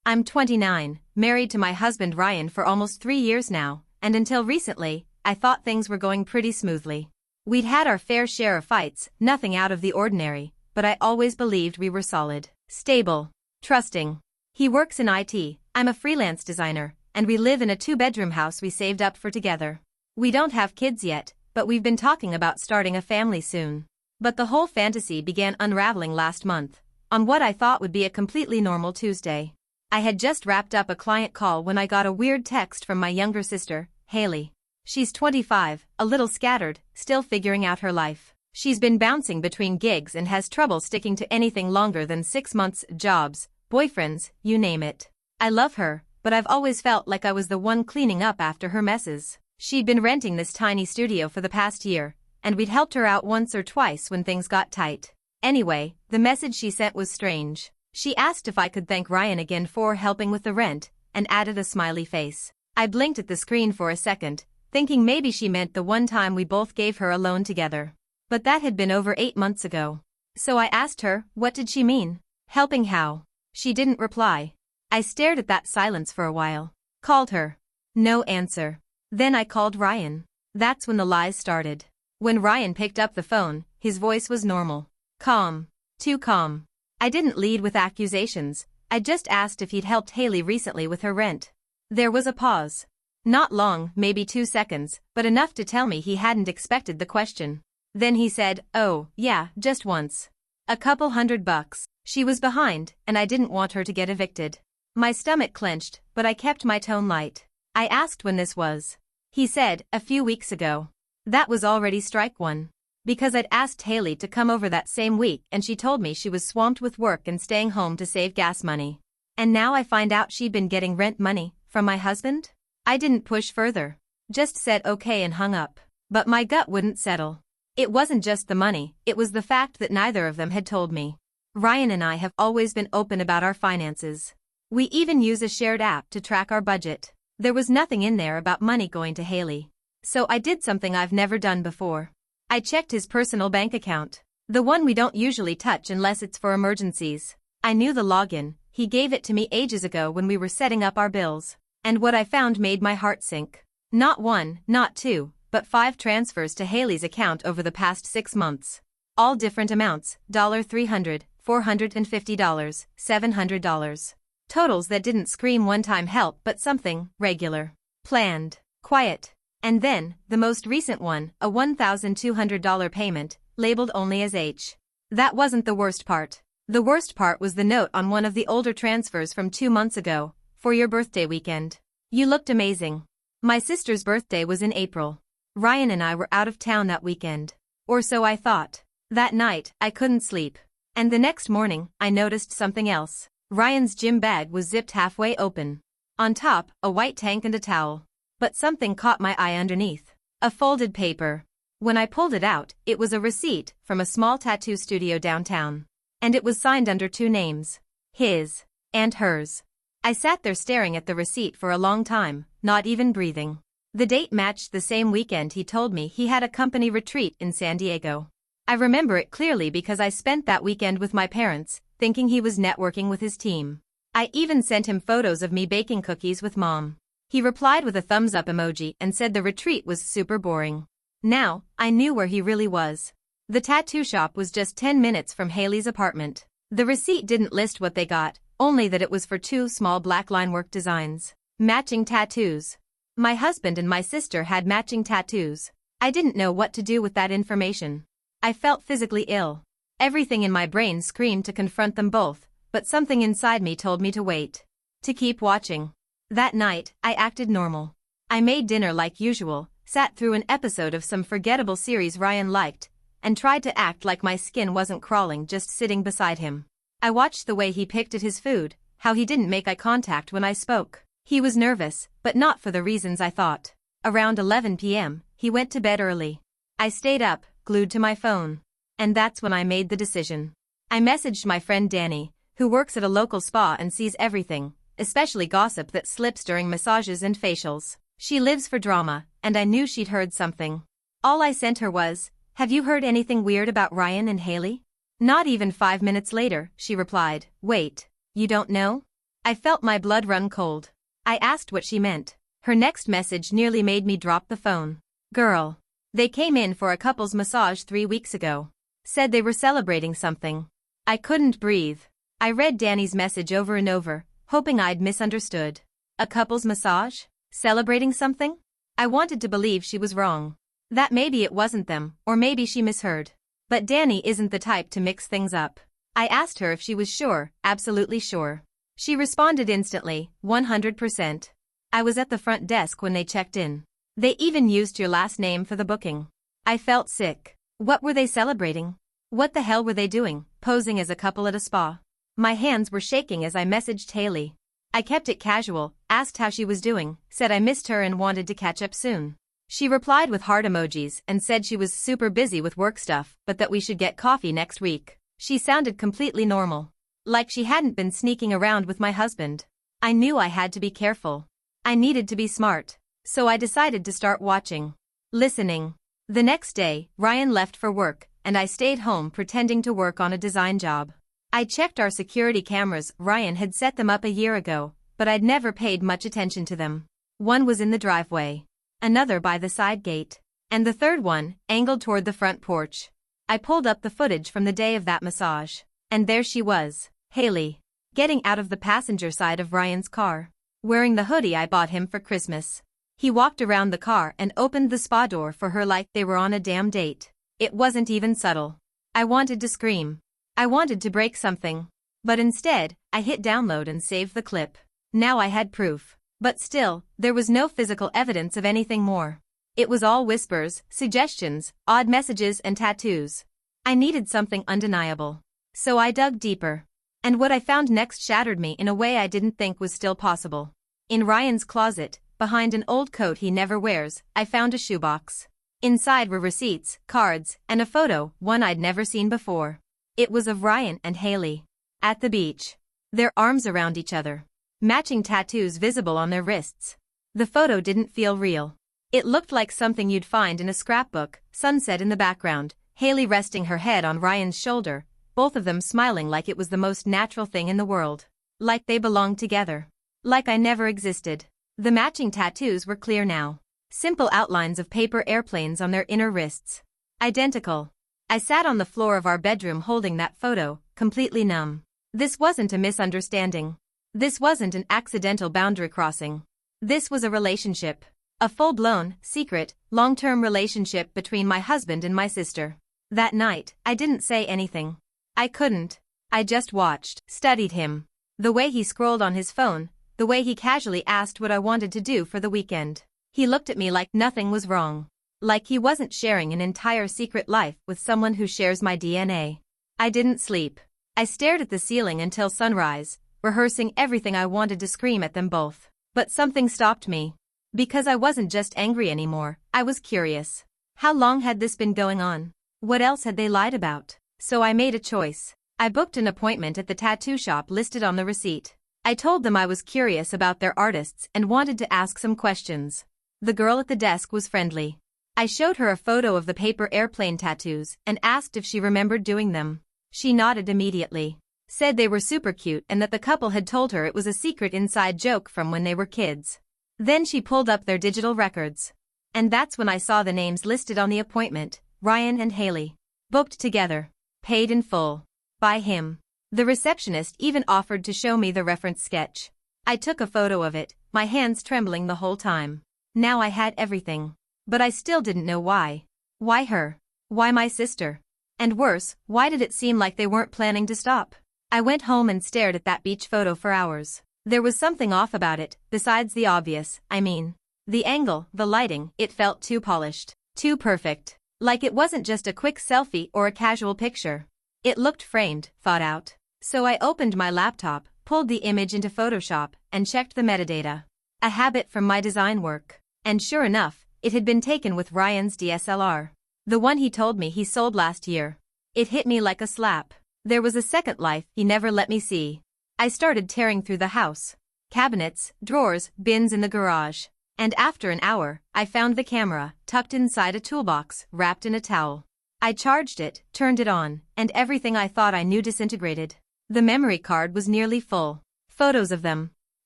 I'm 29, married to my husband Ryan for almost 3 years now, and until recently, I thought things were going pretty smoothly. We'd had our fair share of fights, nothing out of the ordinary, but I always believed we were solid, stable, trusting. He works in IT, I'm a freelance designer, and we live in a 2-bedroom house we saved up for together. We don't have kids yet, but we've been talking about starting a family soon. But the whole fantasy began unraveling last month, on what I thought would be a completely normal Tuesday. I had just wrapped up a client call when I got a weird text from my younger sister, Haley. She's 25, a little scattered, still figuring out her life. She's been bouncing between gigs and has trouble sticking to anything longer than 6 months, jobs, boyfriends, you name it. I love her, but I've always felt like I was the one cleaning up after her messes. She'd been renting this tiny studio for the past year, and we'd helped her out once or twice when things got tight. Anyway, the message she sent was strange. She asked if I could thank Ryan again for helping with the rent, and added a smiley face. I blinked at the screen for a second, thinking maybe she meant the one time we both gave her a loan together. But that had been over 8 months ago. So I asked her, what did she mean? Helping how? She didn't reply. I stared at that silence for a while. Called her. No answer. Then I called Ryan. That's when the lies started. When Ryan picked up the phone, his voice was normal. Calm. Too calm. I didn't lead with accusations, I just asked if he'd helped Haley recently with her rent. There was a pause. Not long, maybe 2 seconds, but enough to tell me he hadn't expected the question. Then he said, oh, yeah, just once. A couple $100. She was behind, and I didn't want her to get evicted. My stomach clenched, but I kept my tone light. I asked when this was. He said, a few weeks ago. That was already strike one. Because I'd asked Haley to come over that same week and she told me she was swamped with work and staying home to save gas money. And now I find out she'd been getting rent money from my husband? I didn't push further. Just said okay and hung up. But my gut wouldn't settle. It wasn't just the money, it was the fact that neither of them had told me. Ryan and I have always been open about our finances. We even use a shared app to track our budget. There was nothing in there about money going to Haley. So I did something I've never done before. I checked his personal bank account. The one we don't usually touch unless it's for emergencies. I knew the login, he gave it to me ages ago when we were setting up our bills. And what I found made my heart sink. Not 1, not 2, but 5 transfers to Haley's account over the past 6 months. All different amounts, $300, $450, $700. Totals that didn't scream one-time help but something regular, planned, quiet. And then, the most recent one, a $1,200 payment, labeled only as H. That wasn't the worst part. The worst part was the note on one of the older transfers from 2 months ago, for your birthday weekend. You looked amazing. My sister's birthday was in April. Ryan and I were out of town that weekend. Or so I thought. That night, I couldn't sleep. And the next morning, I noticed something else. Ryan's gym bag was zipped halfway open. On top, a white tank and a towel. But something caught my eye underneath. A folded paper. When I pulled it out, it was a receipt from a small tattoo studio downtown. And it was signed under 2 names. His. And hers. I sat there staring at the receipt for a long time, not even breathing. The date matched the same weekend he told me he had a company retreat in San Diego. I remember it clearly because I spent that weekend with my parents, thinking he was networking with his team. I even sent him photos of me baking cookies with Mom. He replied with a thumbs up emoji and said the retreat was super boring. Now, I knew where he really was. The tattoo shop was just 10 minutes from Haley's apartment. The receipt didn't list what they got, only that it was for 2 small black linework designs. Matching tattoos. My husband and my sister had matching tattoos. I didn't know what to do with that information. I felt physically ill. Everything in my brain screamed to confront them both, but something inside me told me to wait. To keep watching. That night, I acted normal. I made dinner like usual, sat through an episode of some forgettable series Ryan liked, and tried to act like my skin wasn't crawling just sitting beside him. I watched the way he picked at his food, how he didn't make eye contact when I spoke. He was nervous, but not for the reasons I thought. Around 11 p.m., he went to bed early. I stayed up, glued to my phone. And that's when I made the decision. I messaged my friend Danny, who works at a local spa and sees everything, especially gossip that slips during massages and facials. She lives for drama, and I knew she'd heard something. All I sent her was, "Have you heard anything weird about Ryan and Haley?" Not even 5 minutes later, she replied, "Wait, you don't know?" I felt my blood run cold. I asked what she meant. Her next message nearly made me drop the phone. Girl. They came in for a couple's massage 3 weeks ago. Said they were celebrating something. I couldn't breathe. I read Danny's message over and over, hoping I'd misunderstood. A couple's massage? Celebrating something? I wanted to believe she was wrong. That maybe it wasn't them, or maybe she misheard. But Danny isn't the type to mix things up. I asked her if she was sure, absolutely sure. She responded instantly, 100%. I was at the front desk when they checked in. They even used your last name for the booking. I felt sick. What were they celebrating? What the hell were they doing, posing as a couple at a spa? My hands were shaking as I messaged Haley. I kept it casual, asked how she was doing, said I missed her and wanted to catch up soon. She replied with heart emojis and said she was super busy with work stuff but that we should get coffee next week. She sounded completely normal. Like she hadn't been sneaking around with my husband. I knew I had to be careful. I needed to be smart. So I decided to start watching. Listening. The next day, Ryan left for work, and I stayed home pretending to work on a design job. I checked our security cameras. Ryan had set them up a year ago, but I'd never paid much attention to them. One was in the driveway, another by the side gate, and the third one, angled toward the front porch. I pulled up the footage from the day of that massage, and there she was, Haley, getting out of the passenger side of Ryan's car, wearing the hoodie I bought him for Christmas. He walked around the car and opened the spa door for her like they were on a damn date. It wasn't even subtle. I wanted to scream. I wanted to break something. But instead, I hit download and saved the clip. Now I had proof. But still, there was no physical evidence of anything more. It was all whispers, suggestions, odd messages and tattoos. I needed something undeniable. So I dug deeper. And what I found next shattered me in a way I didn't think was still possible. In Ryan's closet, behind an old coat he never wears, I found a shoebox. Inside were receipts, cards, and a photo, one I'd never seen before. It was of Ryan and Haley. At the beach. Their arms around each other. Matching tattoos visible on their wrists. The photo didn't feel real. It looked like something you'd find in a scrapbook, sunset in the background, Haley resting her head on Ryan's shoulder, both of them smiling like it was the most natural thing in the world. Like they belonged together. Like I never existed. The matching tattoos were clear now. Simple outlines of paper airplanes on their inner wrists. Identical. I sat on the floor of our bedroom holding that photo, completely numb. This wasn't a misunderstanding. This wasn't an accidental boundary crossing. This was a relationship. A full-blown, secret, long-term relationship between my husband and my sister. That night, I didn't say anything. I couldn't. I just watched, studied him. The way he scrolled on his phone, the way he casually asked what I wanted to do for the weekend. He looked at me like nothing was wrong. Like he wasn't sharing an entire secret life with someone who shares my DNA. I didn't sleep. I stared at the ceiling until sunrise, rehearsing everything I wanted to scream at them both. But something stopped me. Because I wasn't just angry anymore, I was curious. How long had this been going on? What else had they lied about? So I made a choice. I booked an appointment at the tattoo shop listed on the receipt. I told them I was curious about their artists and wanted to ask some questions. The girl at the desk was friendly. I showed her a photo of the paper airplane tattoos and asked if she remembered doing them. She nodded immediately. Said they were super cute and that the couple had told her it was a secret inside joke from when they were kids. Then she pulled up their digital records. And that's when I saw the names listed on the appointment, Ryan and Haley. Booked together. Paid in full. By him. The receptionist even offered to show me the reference sketch. I took a photo of it, my hands trembling the whole time. Now I had everything. But I still didn't know why. Why her? Why my sister? And worse, why did it seem like they weren't planning to stop? I went home and stared at that beach photo for hours. There was something off about it, besides the obvious, I mean. The angle, the lighting, it felt too polished, too perfect. Like it wasn't just a quick selfie or a casual picture. It looked framed, thought out. So I opened my laptop, pulled the image into Photoshop, and checked the metadata. A habit from my design work. And sure enough, it had been taken with Ryan's DSLR. The one he told me he sold last year. It hit me like a slap. There was a second life he never let me see. I started tearing through the house. Cabinets, drawers, bins in the garage. And after an hour, I found the camera, tucked inside a toolbox, wrapped in a towel. I charged it, turned it on, and everything I thought I knew disintegrated. The memory card was nearly full. Photos of them.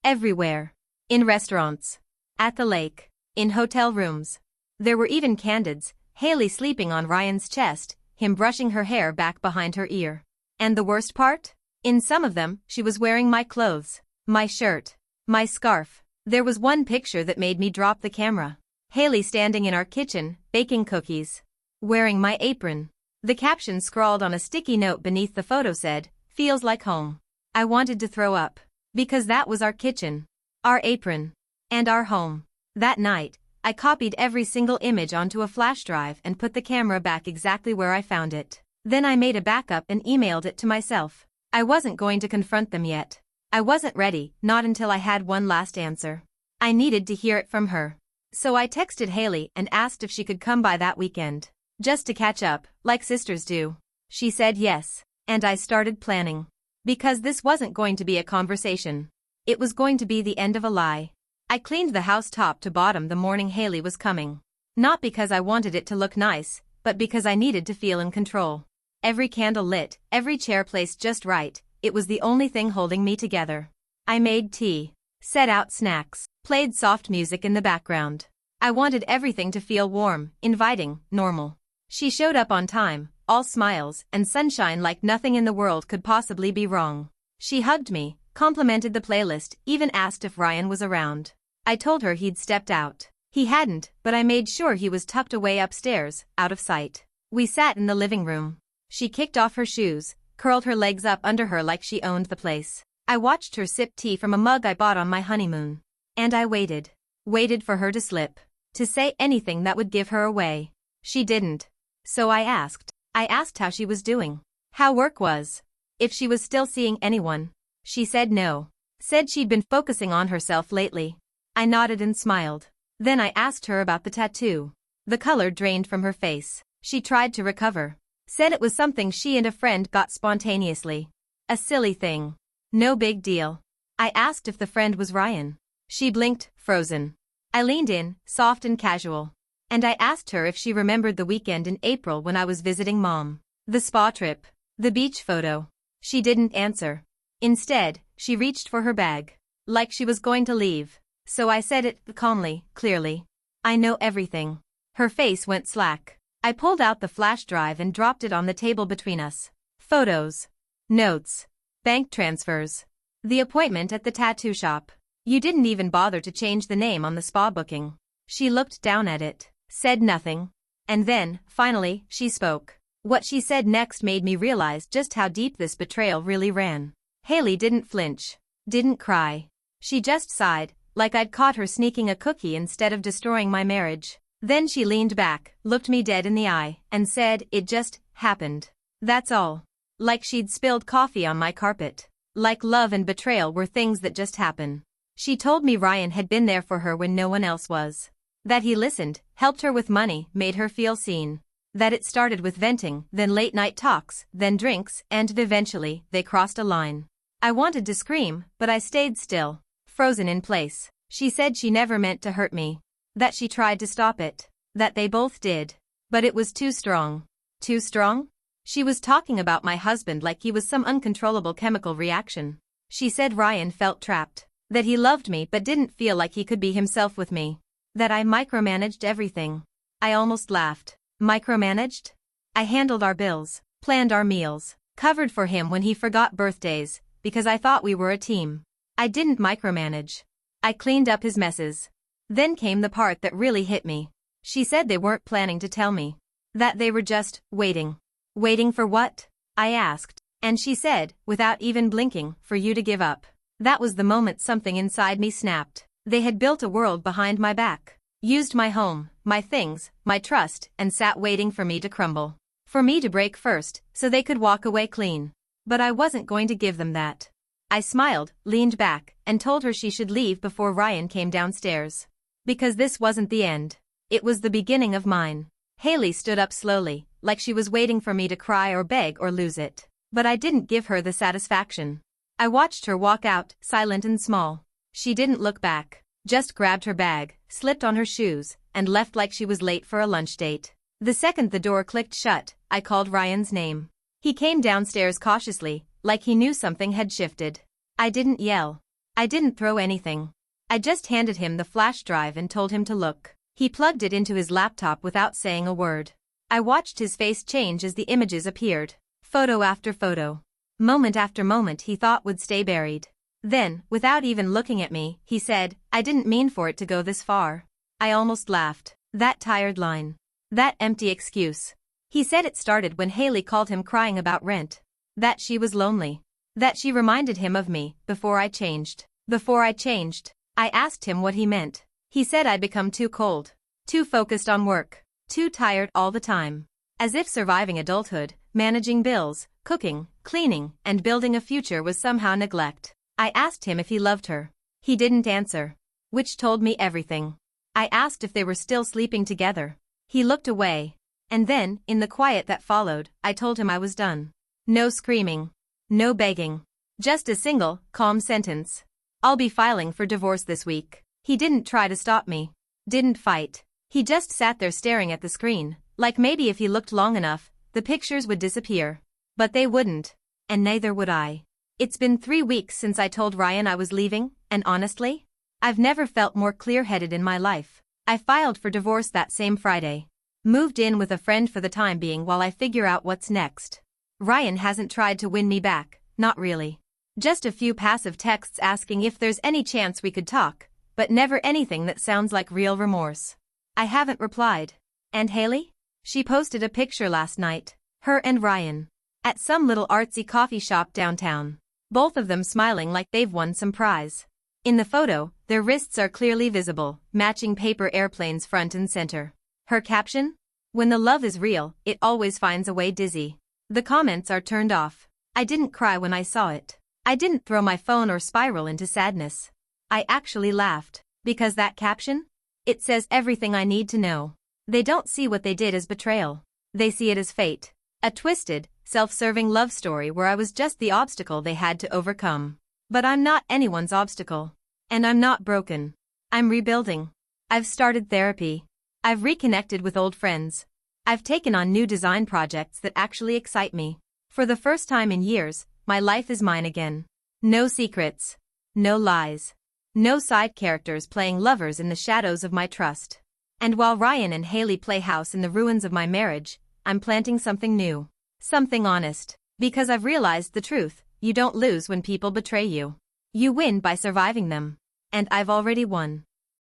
Everywhere. In restaurants. At the lake. In hotel rooms. There were even candids, Haley sleeping on Ryan's chest, him brushing her hair back behind her ear. And the worst part? In some of them, she was wearing my clothes, my shirt, my scarf. There was one picture that made me drop the camera. Haley standing in our kitchen, baking cookies. Wearing my apron. The caption scrawled on a sticky note beneath the photo said, "Feels like home." I wanted to throw up. Because that was our kitchen. Our apron. And our home. That night, I copied every single image onto a flash drive and put the camera back exactly where I found it. Then I made a backup and emailed it to myself. I wasn't going to confront them yet. I wasn't ready, not until I had one last answer. I needed to hear it from her. So I texted Haley and asked if she could come by that weekend. Just to catch up, like sisters do. She said yes. And I started planning. Because this wasn't going to be a conversation. It was going to be the end of a lie. I cleaned the house top to bottom the morning Haley was coming. Not because I wanted it to look nice, but because I needed to feel in control. Every candle lit, every chair placed just right, it was the only thing holding me together. I made tea, set out snacks, played soft music in the background. I wanted everything to feel warm, inviting, normal. She showed up on time, all smiles and sunshine like nothing in the world could possibly be wrong. She hugged me, complimented the playlist, even asked if Ryan was around. I told her he'd stepped out. He hadn't, but I made sure he was tucked away upstairs, out of sight. We sat in the living room. She kicked off her shoes, curled her legs up under her like she owned the place. I watched her sip tea from a mug I bought on my honeymoon. And I waited. Waited for her to slip. To say anything that would give her away. She didn't. So I asked how she was doing. How work was. If she was still seeing anyone. She said no. Said she'd been focusing on herself lately. I nodded and smiled. Then I asked her about the tattoo. The color drained from her face. She tried to recover. Said it was something she and a friend got spontaneously. A silly thing. No big deal. I asked if the friend was Ryan. She blinked, frozen. I leaned in, soft and casual. And I asked her if she remembered the weekend in April when I was visiting Mom. The spa trip. The beach photo. She didn't answer. Instead, she reached for her bag. Like she was going to leave. So I said it, calmly, clearly. I know everything. Her face went slack. I pulled out the flash drive and dropped it on the table between us. Photos. Notes. Bank transfers. The appointment at the tattoo shop. You didn't even bother to change the name on the spa booking. She looked down at it. Said nothing. And then, finally, she spoke. What she said next made me realize just how deep this betrayal really ran. Haley didn't flinch. Didn't cry. She just sighed, like I'd caught her sneaking a cookie instead of destroying my marriage. Then she leaned back, looked me dead in the eye, and said, "It just happened. That's all." Like she'd spilled coffee on my carpet. Like love and betrayal were things that just happen. She told me Ryan had been there for her when no one else was. That he listened, helped her with money, made her feel seen. That it started with venting, then late night talks, then drinks, and eventually, they crossed a line. I wanted to scream, but I stayed still, frozen in place. She said she never meant to hurt me. That she tried to stop it. That they both did. But it was too strong. Too strong? She was talking about my husband like he was some uncontrollable chemical reaction. She said Ryan felt trapped. That he loved me but didn't feel like he could be himself with me. That I micromanaged everything. I almost laughed. Micromanaged? I handled our bills, planned our meals, covered for him when he forgot birthdays, because I thought we were a team. I didn't micromanage. I cleaned up his messes. Then came the part that really hit me. She said they weren't planning to tell me. That they were just waiting. Waiting for what? I asked. And she said, without even blinking, for you to give up. That was the moment something inside me snapped. They had built a world behind my back. Used my home, my things, my trust, and sat waiting for me to crumble. For me to break first, so they could walk away clean. But I wasn't going to give them that. I smiled, leaned back, and told her she should leave before Ryan came downstairs. Because this wasn't the end. It was the beginning of mine. Haley stood up slowly, like she was waiting for me to cry or beg or lose it. But I didn't give her the satisfaction. I watched her walk out, silent and small. She didn't look back, just grabbed her bag, slipped on her shoes, and left like she was late for a lunch date. The second the door clicked shut, I called Ryan's name. He came downstairs cautiously, like he knew something had shifted. I didn't yell. I didn't throw anything. I just handed him the flash drive and told him to look. He plugged it into his laptop without saying a word. I watched his face change as the images appeared. Photo after photo. Moment after moment he thought would stay buried. Then, without even looking at me, he said, "I didn't mean for it to go this far." I almost laughed. That tired line. That empty excuse. He said it started when Haley called him crying about rent. That she was lonely. That she reminded him of me, before I changed. Before I changed. I asked him what he meant. He said I'd become too cold. Too focused on work. Too tired all the time. As if surviving adulthood, managing bills, cooking, cleaning, and building a future was somehow neglect. I asked him if he loved her. He didn't answer. Which told me everything. I asked if they were still sleeping together. He looked away. And then, in the quiet that followed, I told him I was done. No screaming. No begging. Just a single, calm sentence. "I'll be filing for divorce this week." He didn't try to stop me. Didn't fight. He just sat there staring at the screen, like maybe if he looked long enough, the pictures would disappear. But they wouldn't. And neither would I. It's been 3 weeks since I told Ryan I was leaving, and honestly, I've never felt more clear-headed in my life. I filed for divorce that same Friday. Moved in with a friend for the time being while I figure out what's next. Ryan hasn't tried to win me back, not really. Just a few passive texts asking if there's any chance we could talk, but never anything that sounds like real remorse. I haven't replied. And Haley? She posted a picture last night, her and Ryan, at some little artsy coffee shop downtown. Both of them smiling like they've won some prize. In the photo, their wrists are clearly visible, matching paper airplanes front and center. Her caption? "When the love is real, it always finds a way dizzy." The comments are turned off. I didn't cry when I saw it. I didn't throw my phone or spiral into sadness. I actually laughed. Because that caption? It says everything I need to know. They don't see what they did as betrayal. They see it as fate. A twisted, self-serving love story where I was just the obstacle they had to overcome. But I'm not anyone's obstacle. And I'm not broken. I'm rebuilding. I've started therapy. I've reconnected with old friends. I've taken on new design projects that actually excite me. For the first time in years, my life is mine again. No secrets. No lies. No side characters playing lovers in the shadows of my trust. And while Ryan and Haley play house in the ruins of my marriage, I'm planting something new. Something honest. Because I've realized the truth, you don't lose when people betray you. You win by surviving them. And I've already won.